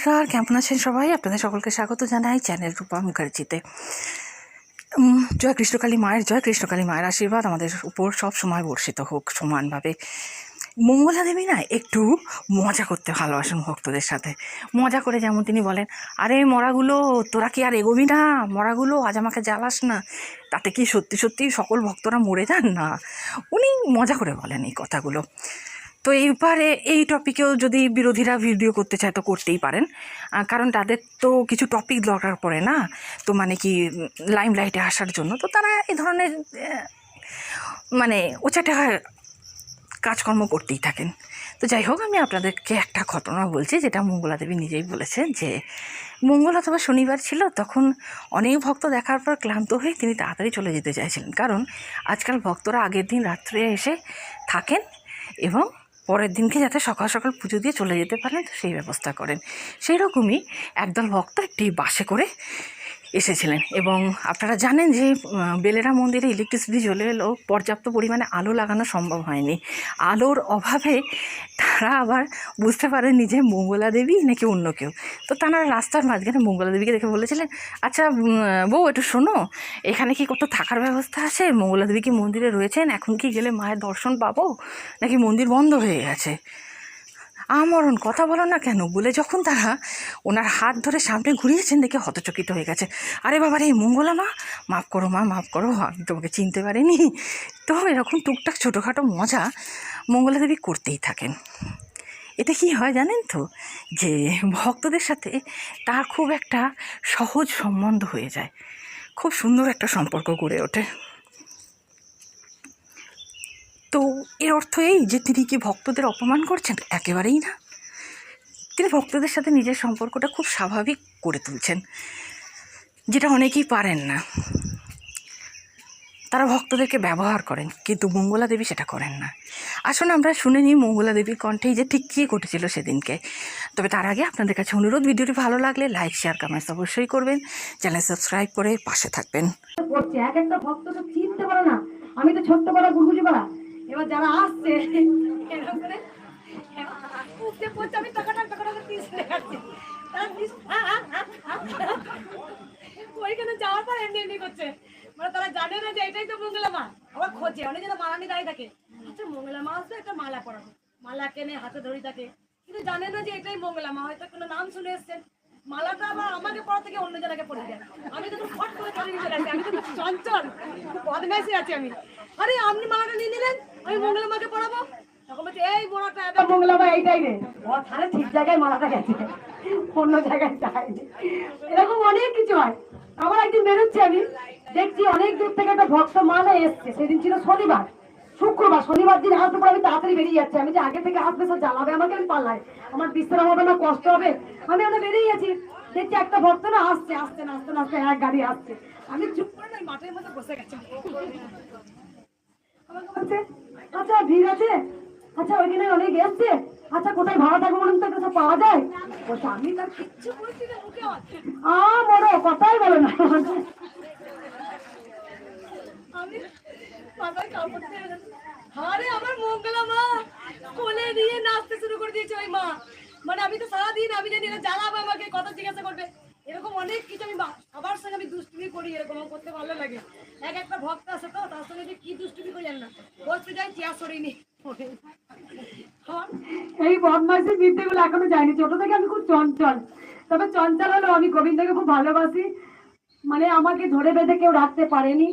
নমস্কার, কেমন আছেন সবাই? আপনাদের সকলকে স্বাগত জানাই চ্যানেল রূপা মুখার্জিতে। জয় কৃষ্ণকালী মায়ের জয়, কৃষ্ণকালী মায়ের আশীর্বাদ আমাদের উপর সব সময় বর্ষিত হোক সমানভাবে। মঙ্গলা দেবী না একটু মজা করতে ভালোবাসেন ভক্তদের সাথে। মজা করে যেমন তিনি বলেন, আরে মরাগুলো তোরা কি আর এগোবি না? মরাগুলো আজ আমাকে জ্বালাস না। তাতে কি সত্যি সত্যি সকল ভক্তরা মরে যান না? উনি মজা করে বলেন এই কথাগুলো। তো এইবারে এই টপিকেও যদি বিরোধীরা ভিডিও করতে চায় তো করতেই পারেন, কারণ তাদের তো কিছু টপিক দরকার পড়ে না, তো মানে কি লাইমলাইটে আসার জন্য। তো তারা এই ধরনের মানে ওচাটা কাজকর্ম করতেই থাকেন। তো যাই হোক, আমি আপনাদেরকে একটা ঘটনা বলছি, যেটা মঙ্গলা দেবী নিজেই বলেছেন যে মঙ্গল অথবা শনিবার ছিল, তখন অনেক ভক্ত দেখার পর ক্লান্ত হয়ে তিনি তাড়াতাড়ি চলে যেতে চাইছিলেন, কারণ আজকাল ভক্তরা আগের দিন রাত্রে এসে থাকেন এবং পরের দিনকে যাতে সকাল সকাল পুজো দিয়ে চলে যেতে পারেন, তো সেই ব্যবস্থা করেন। সেই রকমই একদল ভক্ত একটি বাসে করে এসেছিলেন। এবং আপনারা জানেন যে বেলেরা মন্দিরে ইলেকট্রিসিটি চলে এলেও পর্যাপ্ত পরিমাণে আলো লাগানো সম্ভব হয়নি। আলোর অভাবে তারা আবার বুঝতে পারেননি যে মঙ্গলা দেবী নাকি অন্য কেউ। তো তারা রাস্তার মাঝখানে মঙ্গলা দেবীকে দেখে বলেছিলেন, আচ্ছা বউ একটু শোনো, এখানে কি কত থাকার ব্যবস্থা আছে? মঙ্গলা দেবী কি মন্দিরে রয়েছেন? এখন কি গেলে মায়ের দর্শন পাবো, নাকি মন্দির বন্ধ হয়ে গেছে? আমরণ কথা বলো না কেন বলে যখন তারা ওনার হাত ধরে সামনে ঘুরিয়েছেন, দেখে হতচকিত হয়ে গেছে। আরে বাবা রে, মঙ্গলা মা, মাফ করো মা, মাফ করো, আমি তোমাকে চিনতে পারিনি। তো এরকম টুকটাক ছোটোখাটো মজা মঙ্গলা দেবী করতেই থাকেন। এতে কি হয় জানেন তো, যে ভক্তদের সাথে তার খুব একটা সহজ সম্বন্ধ হয়ে যায়, খুব সুন্দর একটা সম্পর্ক গড়ে ওঠে। তো এর অর্থ এই যে তিনি কি ভক্তদের অপমান করছেন? একেবারেই না। তিনি ভক্তদের সাথে নিজের সম্পর্কটা খুব স্বাভাবিক করে তুলছেন, যেটা অনেকেই পারেন না। তারা ভক্তদেরকে ব্যবহার করেন, কিন্তু মঙ্গলা দেবী সেটা করেন না। আসুন আমরা শুনে নিই মঙ্গলা দেবীর কণ্ঠেই যে ঠিক কী ঘটেছিল সেদিনকে। তবে তার আগে আপনাদের কাছে অনুরোধ, ভিডিওটি ভালো লাগলে লাইক, শেয়ার, কমেন্টস অবশ্যই করবেন, চ্যানেল সাবস্ক্রাইব করে পাশে থাকবেন। এক একটা ভক্ত তো চিনতে পারে না, আমি তো ছোট্ট পাড়া গুরগুজি পাড়া। এবার যারা আসছে আমি টাকাটা ওইখানে যাওয়ার পর এমনি এমনি করছে, মানে তারা জানে না যে এটাই তো মঙ্গলা মা। আবার খোঁজে অনেক যেন মালা নিয়ে দাঁড়িয়ে থাকে, আচ্ছা মঙ্গলা মা আসবে, একটা মালা পরাবো, মালা কেনে হাতে ধরে থাকে, কিন্তু জানে না যে এটাই মঙ্গলা মা। হয়তো কোনো নাম শুনে এসছেন, মালাটা আবার আমাকে পড়া থেকে অন্য জনকে পড়ে যায়। আমি তো ফট করে চলে চলে আসি, আমি তো চঞ্চল বদমাইশি আছি আমি। আরে আপনি মালাটা নিয়ে নিলেন, আমি মঙ্গলা মাকে পড়াবো। তখন বলছে এই মোড়াটা এটা মঙ্গলা মা এইটাই রে। ও তাহলে ঠিক জায়গায় মালাটা গেছে, অন্য জায়গায় যায়নি। এরকম অনেক কিছু হয়। আবার একদিন বেরোচ্ছি, আমি দেখছি অনেক দূর থেকে একটা ভক্ত মালা এসছে। সেদিন ছিল শনিবার, শুক্রবার, শনিবার দিন আসতে পরে আমি তাড়াতাড়ি বেরিয়ে যাচ্ছি। আমি যে আগে থেকে আসবে সব জ্বালাবে আমাকে, আমি পাল্লাই, আমার বিশ্রাম হবে না, কষ্ট হবে। আমি আমরা বেরিয়ে গেছি, দেখছি একটা ভক্ত না আসছে, আসছে না আসতে না আসতে এক গাড়ি আসছে। আমি চুপ করে না মাঠের মধ্যে বসে গেছি। আমাকে বলছে আচ্ছা ভিড় আছে, আচ্ছা ওইখানে অনেক এসছে, আচ্ছা কোথায় ভাড়া থাকবো বলুন তো, কোথাও পাওয়া যায়? বলছে আমি তার কিচ্ছু বলছি না, মুখে বড় কথাই বলে না। আমি মাথায় কাপড় দিয়ে আরে আমার মঙ্গলা মা কোলে দিয়ে নাচতে শুরু করে দিয়েছে ওই মা। মানে আমি তো সারাদিন আমি জানি না জ্বালাবো, আমাকে কথা জিজ্ঞাসা করবে, এরকম অনেক কিছু। আমি সবার সঙ্গে আমি দুষ্টুমি করি, এরকম করতে ভালো লাগে। এক একটা ভক্ত আছে তো, তার সঙ্গে যে কি দুষ্টুমি করি জানি না, বলতে যাই চেয়ার সরিনি। এই বদমাইশি বিদ্যেগুলো এখনো যায়নি। ছোট থেকে আমি খুব চঞ্চল, তবে চঞ্চল হলেও আমি গোবিন্দকে খুব ভালোবাসি। মানে আমাকে ধরে বেঁধে কেউ রাখতে পারেনি।